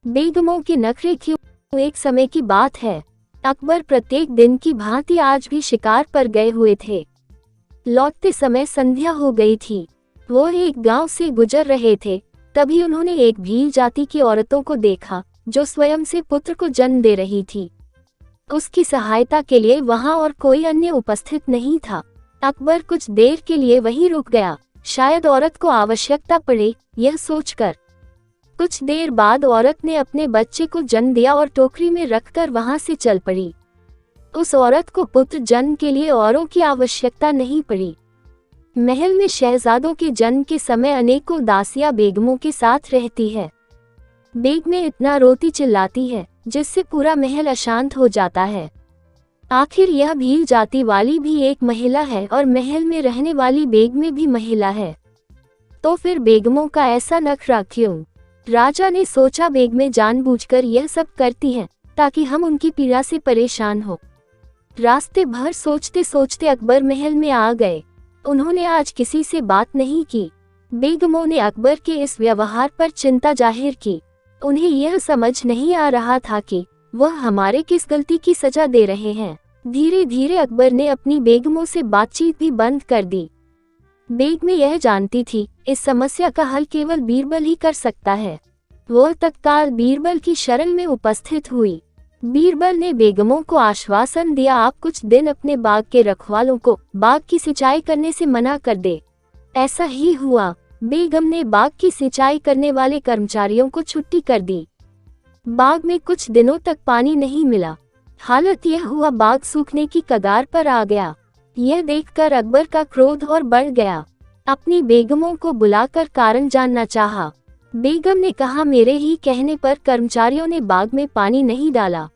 बेगमों के नखरे क्यों। एक समय की बात है, अकबर प्रत्येक दिन की भांति आज भी शिकार पर गए हुए थे। लौटते समय संध्या हो गई थी। वो एक गांव से गुजर रहे थे, तभी उन्होंने एक भील जाति की औरतों को देखा जो स्वयं से पुत्र को जन्म दे रही थी। उसकी सहायता के लिए वहां और कोई अन्य उपस्थित नहीं था। अकबर कुछ देर के लिए वहीं रुक गया, शायद औरत को आवश्यकता पड़े, यह सोचकर। कुछ देर बाद औरत ने अपने बच्चे को जन्म दिया और टोकरी में रखकर वहां से चल पड़ी। उस औरत को पुत्र जन्म के लिए औरों की आवश्यकता नहीं पड़ी। महल में शहजादों के जन्म के समय अनेकों दासियां बेगमों के साथ रहती है। बेगमें इतना रोती चिल्लाती है जिससे पूरा महल अशांत हो जाता है। आखिर यह भील जाति वाली भी एक महिला है और महल में रहने वाली बेगमें भी महिला है, तो फिर बेगमों का ऐसा नखरा क्यों। राजा ने सोचा बेगमें जानबूझकर यह सब करती हैं ताकि हम उनकी पीड़ा से परेशान हो। रास्ते भर सोचते सोचते अकबर महल में आ गए। उन्होंने आज किसी से बात नहीं की। बेगमों ने अकबर के इस व्यवहार पर चिंता जाहिर की। उन्हें यह समझ नहीं आ रहा था कि वह हमारे किस गलती की सजा दे रहे हैं। धीरे धीरे अकबर ने अपनी बेगमों से बातचीत भी बंद कर दी। बेगमें यह जानती थी इस समस्या का हल केवल बीरबल ही कर सकता है। वह तत्काल बीरबल की शरण में उपस्थित हुई। बीरबल ने बेगमों को आश्वासन दिया, आप कुछ दिन अपने बाग के रखवालों को बाग की सिंचाई करने से मना कर दे। ऐसा ही हुआ। बेगम ने बाग की सिंचाई करने वाले कर्मचारियों को छुट्टी कर दी। बाग में कुछ दिनों तक पानी नहीं मिला। हालत यह हुआ, बाग सूखने की कगार पर आ गया। यह देखकर अकबर का क्रोध और बढ़ गया। अपनी बेगमों को बुलाकर कारण जानना चाहा। बेगम ने कहा, मेरे ही कहने पर कर्मचारियों ने बाग में पानी नहीं डाला,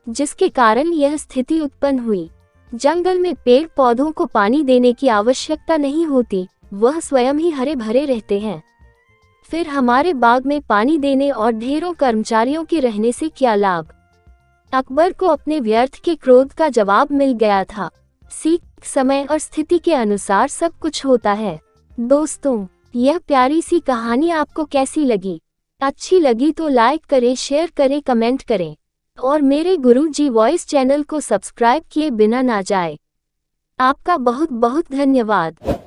जिसके कारण यह स्थिति उत्पन्न हुई। जंगल में पेड़ पौधों को पानी देने की आवश्यकता नहीं होती, वह स्वयं ही हरे भरे रहते हैं। फिर हमारे बाग में पानी देने और ढेरों कर्मचारियों के रहने से क्या लाभ। अकबर को अपने व्यर्थ के क्रोध का जवाब मिल गया था। सीख, समय और स्थिति के अनुसार सब कुछ होता है। दोस्तों, यह प्यारी सी कहानी आपको कैसी लगी? अच्छी लगी तो लाइक करें, शेयर करें, कमेंट करें और मेरे गुरुजी वॉइस चैनल को सब्सक्राइब किए बिना ना जाए। आपका बहुत बहुत धन्यवाद।